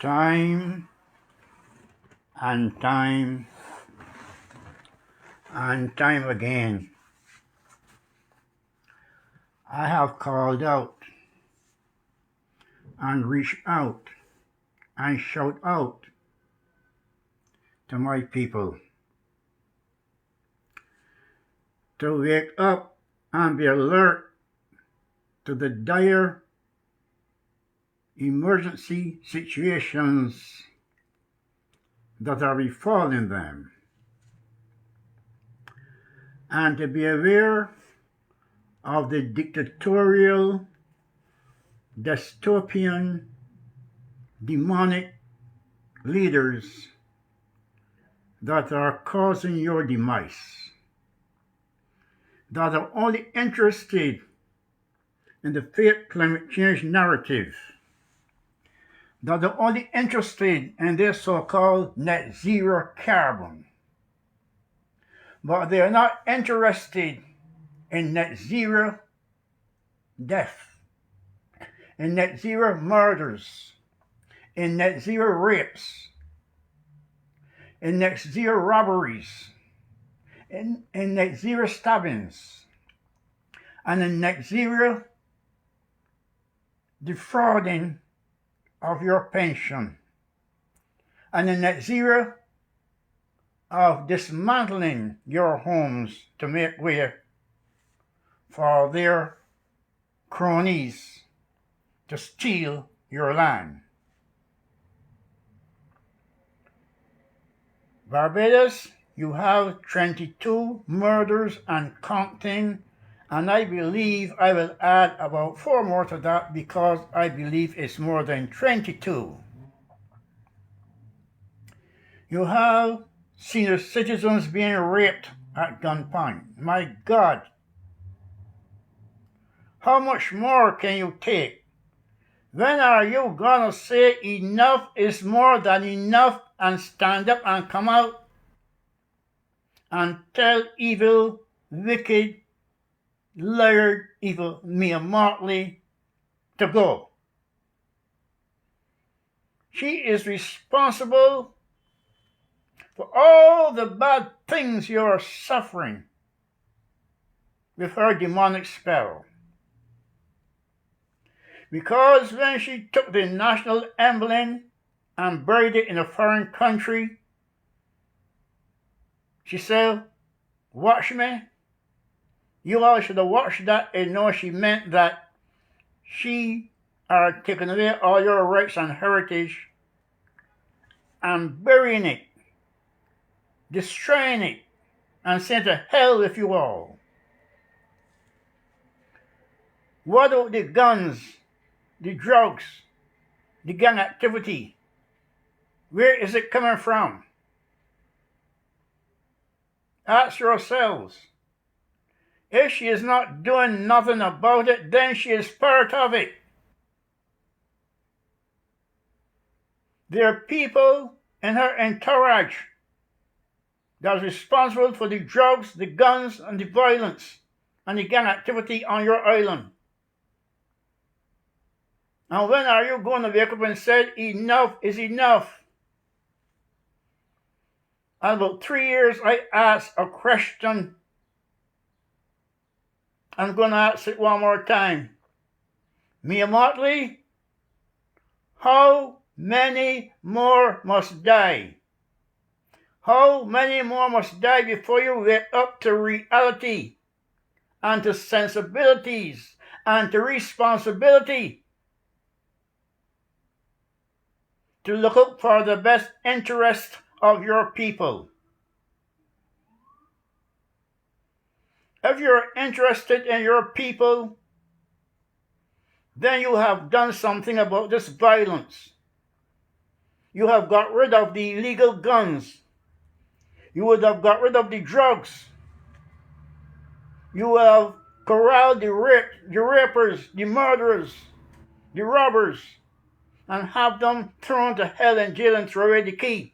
Time and time and time again, I have called out and reached out and shout out to my people to wake up and be alert to the dire emergency situations that are befalling them, and to be aware of the dictatorial, dystopian, demonic leaders that are causing your demise, that are only interested in the fake climate change narrative, that are only interested in their so-called net zero carbon, but they are not interested in net zero death, in net zero murders, in net zero rapes, in net zero robberies, in net zero stabbings, and in net zero defrauding of your pension, and in net zero of dismantling your homes to make way for their cronies to steal your land. Barbados, you have 22 murders and counting, and I believe I will add about 4 more to that because I believe it's more than 22. You have senior citizens being raped at gunpoint. My God, how much more can you take? When are you gonna say enough is more than enough and stand up and come out and tell evil, wicked, liar, evil Mia Motley to go? She is responsible for all the bad things you are suffering with her demonic spell. Because when she took the national emblem and buried it in a foreign country, she said, "Watch me." You all should have watched that and know she meant that she are taking away all your rights and heritage and burying it, destroying it, and saying to hell with you all. What about the guns, the drugs, the gang activity? Where is it coming from? Ask yourselves. If she is not doing nothing about it, then she is part of it. There are people in her entourage that are responsible for the drugs, the guns, and the violence, and the gang activity on your island. And when are you going to wake up and say, enough is enough? In about 3 years, I asked a question. I'm going to ask it one more time. Mia Motley, how many more must die? How many more must die before you wake up to reality and to sensibilities and to responsibility to look out for the best interest of your people? If you're interested in your people, then you have done something about this violence. You have got rid of the illegal guns. You would have got rid of the drugs. You have corralled the rapers, the murderers, the robbers, and have them thrown to hell and jail and throw away the key.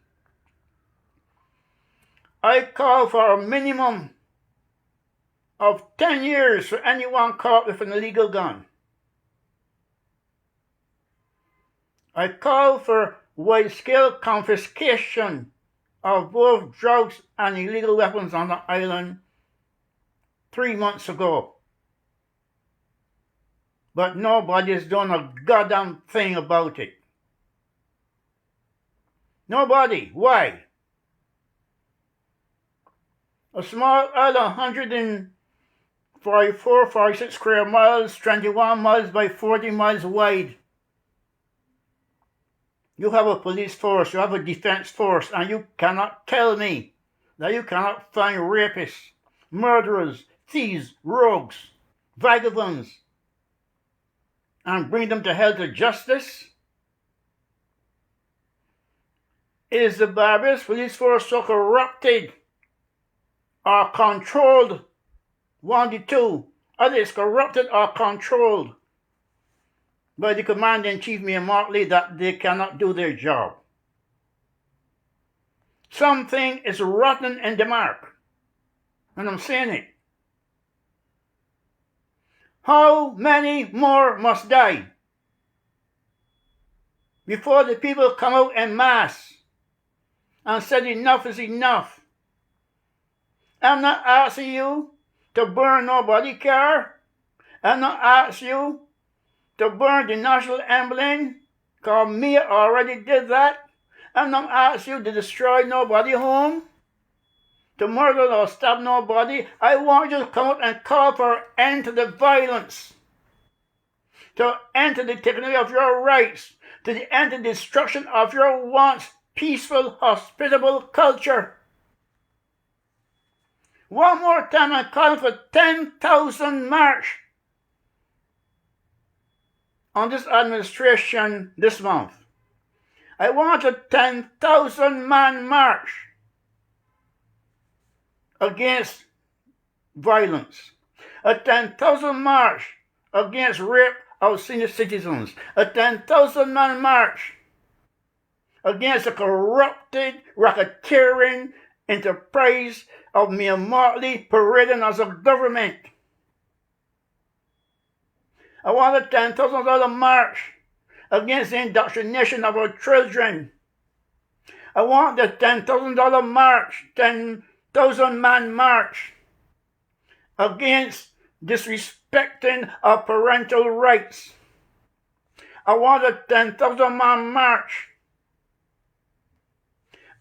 I call for a minimum of 10 years for anyone caught with an illegal gun. I call for wide-scale confiscation of both drugs and illegal weapons on the island 3 months ago. But nobody's done a goddamn thing about it. Nobody. Why? A small island, 144, 46 square miles, 21 miles by 40 miles wide. You have a police force, you have a defense force, and you cannot tell me that you cannot find rapists, murderers, thieves, rogues, vagabonds, and bring them to hell to justice? Is the Barbados police force so corrupted or controlled? One of the two. Either it's corrupted or controlled by the Commander-in-Chief, Mayor Martley, that they cannot do their job. Something is rotten in the mark, and I'm saying it. How many more must die before the people come out en masse and said enough is enough? I'm not asking you to burn nobody's car. I'm not asking you to burn the national emblem, because me already did that. I'm not asking you to destroy nobody's home, to murder or stab nobody. I want you to come out and call for an end to the violence, to end to the taking away of your rights, to the end to the destruction of your once peaceful, hospitable culture. One more time, I'm calling for 10,000 march on this administration this month. I want a 10,000 man march against violence, a 10,000 march against rape of senior citizens, a 10,000 man march against the corrupted, racketeering enterprise of Mayor Martley parading as a government. I want a $10,000 march against the indoctrination of our children. I want the $10,000 march, 10,000 man march against disrespecting of parental rights. I want a 10,000 man march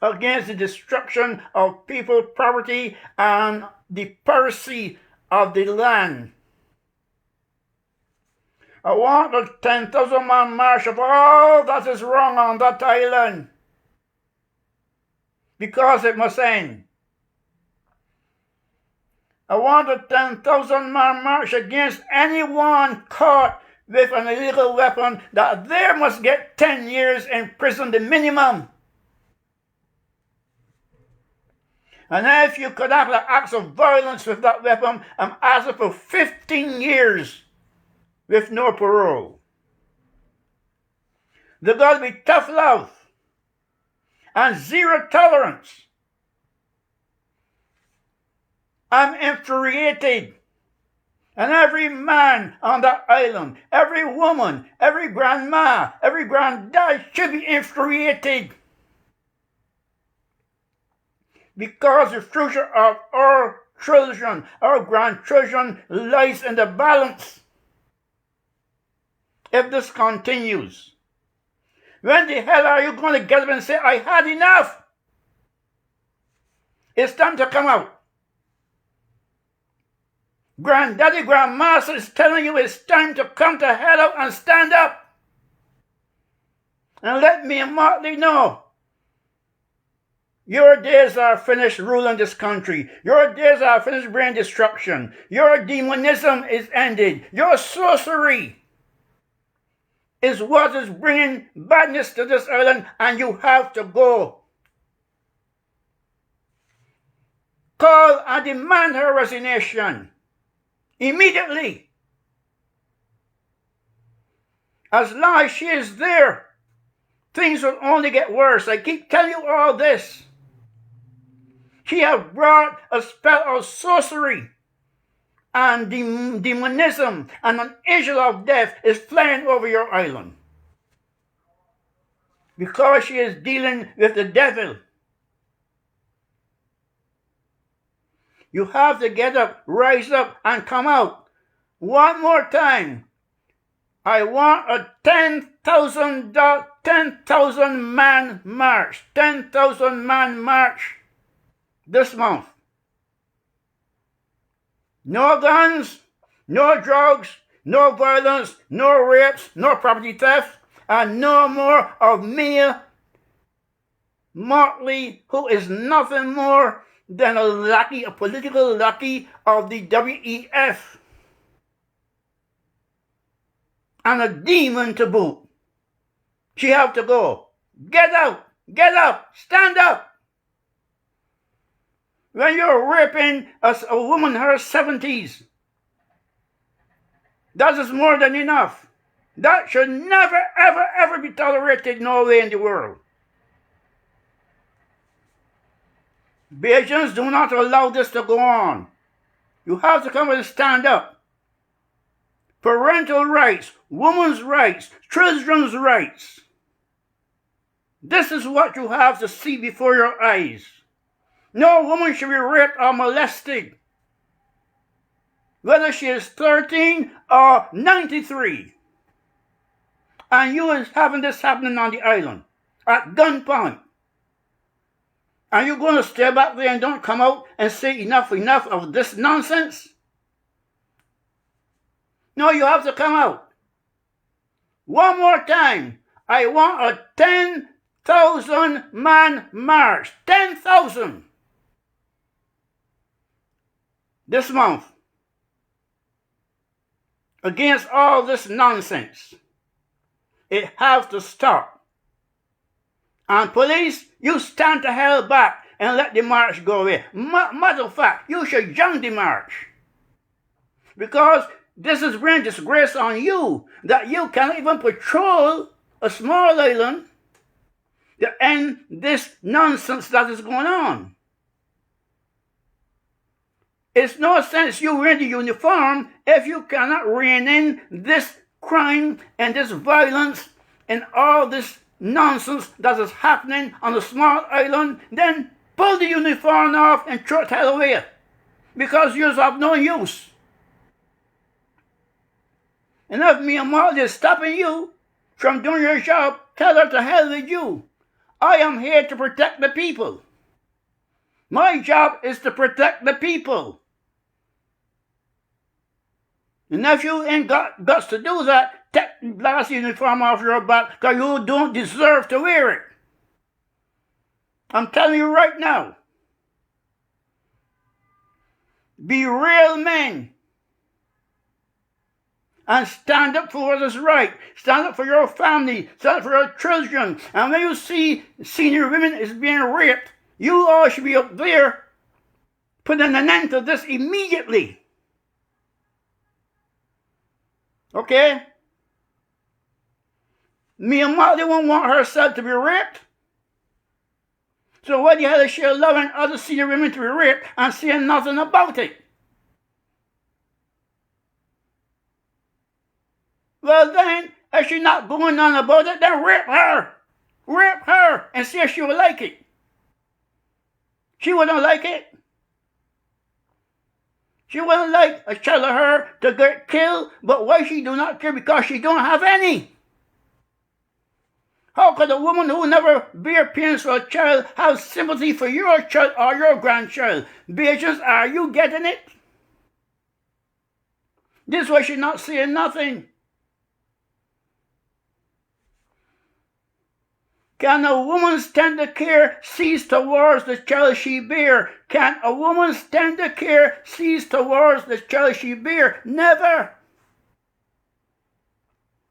against the destruction of people's property and the piracy of the land. I want a 10,000 man march of all that is wrong on that island, because it must end. I want a 10,000 man march against anyone caught with an illegal weapon, that they must get 10 years in prison, the minimum. And if you could have the acts of violence with that weapon, I'm asking for 15 years with no parole. There's got to be tough love and zero tolerance. I'm infuriated. And every man on that island, every woman, every grandma, every granddad should be infuriated. Because the future of our children, our grandchildren, lies in the balance. If this continues, when the hell are you going to get up and say, I had enough? It's time to come out. Granddaddy, grandmaster is telling you it's time to come to hell out and stand up. And let me and Martley know. Your days are finished ruling this country. Your days are finished bringing destruction. Your demonism is ended. Your sorcery is what is bringing badness to this island, and you have to go. Call and demand her resignation immediately. As long as she is there, things will only get worse. I keep telling you all this. She has brought a spell of sorcery and demonism, and an angel of death is flying over your island. because she is dealing with the devil. You have to get up, rise up, and come out. One more time. I want a 10,000 man march. 10,000 man march this month. No guns, no drugs, no violence, no rapes, no property theft, and no more of Mia Motley, who is nothing more than a lackey, a political lackey of the WEF. And a demon to boot. She have to go. Get out, get up, stand up. When you're raping a woman in her 70s, that is more than enough. That should never, ever, ever be tolerated no way in the world. Bajans do not allow this to go on. You have to come and stand up. Parental rights, women's rights, children's rights. This is what you have to see before your eyes. No woman should be raped or molested, whether she is 13 or 93. And you is having this happening on the island at gunpoint. And you're going to stay back there and don't come out and say enough of this nonsense? No, you have to come out. One more time. I want a 10,000 man march. 10,000. This month. Against all this nonsense. It has to stop. And police, you stand the hell back and let the march go away. Matter of fact, you should join the march. Because this is bringing disgrace on you, that you can't even patrol a small island to end this nonsense that is going on. It's no sense you wearing the uniform if you cannot rein in this crime and this violence and all this nonsense that is happening on a small island. Then pull the uniform off and throw it hell away, because you're of no use. And if Mia Motley is stopping you from doing your job, tell her to hell with you. I am here to protect the people. My job is to protect the people. And if you ain't got guts to do that, take the last uniform off your back, because you don't deserve to wear it. I'm telling you right now. Be real men. And stand up for what is right. Stand up for your family. Stand up for your children. And when you see senior women is being raped, you all should be up there putting an end to this immediately. Okay? Mia Motley won't want herself to be raped. So why the hell is she allowing other senior women to be raped and saying nothing about it? Well then, if she's not going on about it, then rape her. Rape her and see if she will like it. She wouldn't like it. She wouldn't like a child of her to get killed, but why she do not care? Because she don't have any. How could a woman who never bear pains for a child have sympathy for your child or your grandchild? Bitches, are you getting it? This is why she's not saying nothing. Can a woman's tender care cease towards the child she bear? Can a woman's tender care cease towards the child she bear? Never.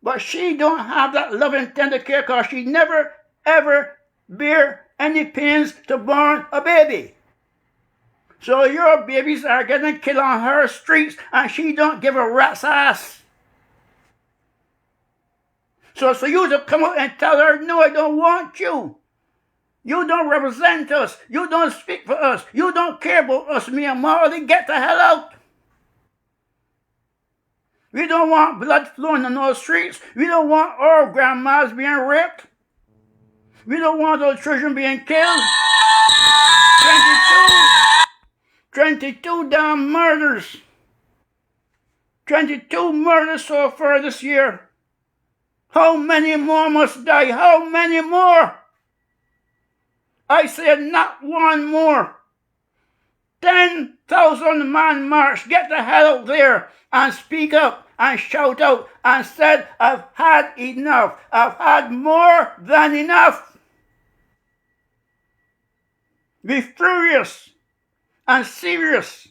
But she don't have that loving tender care because she never ever bear any pains to born a baby. So your babies are getting killed on her streets and she don't give a rat's ass. So it's for you to come out and tell her, no, I don't want you. You don't represent us. You don't speak for us. You don't care about us, Mia Motley. Get the hell out. We don't want blood flowing in those streets. We don't want our grandmas being raped. We don't want our children being killed. 22 damn murders. 22 murders so far this year. How many more must die? How many more? I said not one more. 10,000 man march. Get the hell out there and speak up and shout out and said, I've had enough. I've had more than enough. Be furious and serious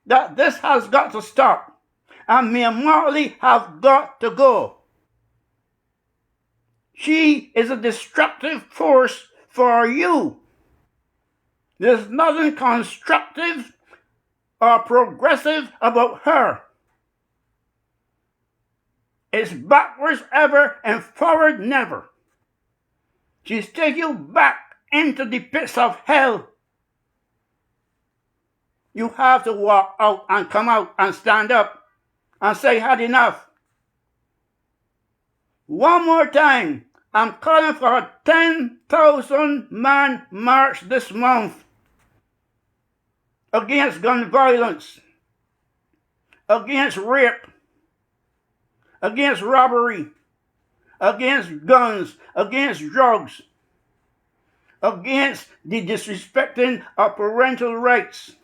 that this has got to stop. And Mia Marley have got to go. She is a destructive force for you. There's nothing constructive or progressive about her. It's backwards ever and forward never. She's taking you back into the pits of hell. You have to walk out and come out and stand up and say, had enough. One more time, I'm calling for a 10,000 man march this month against gun violence, against rape, against robbery, against guns, against drugs, against the disrespecting of parental rights,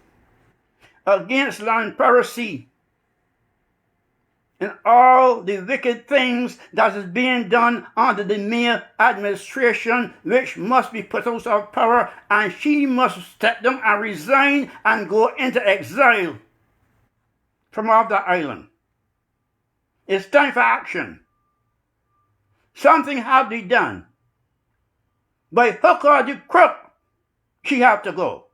against land piracy, and all the wicked things that is being done under the mere administration, which must be put out of power, and she must step down and resign and go into exile from off that island. It's time for action. Something has to be done. By hook or the crook, she have to go.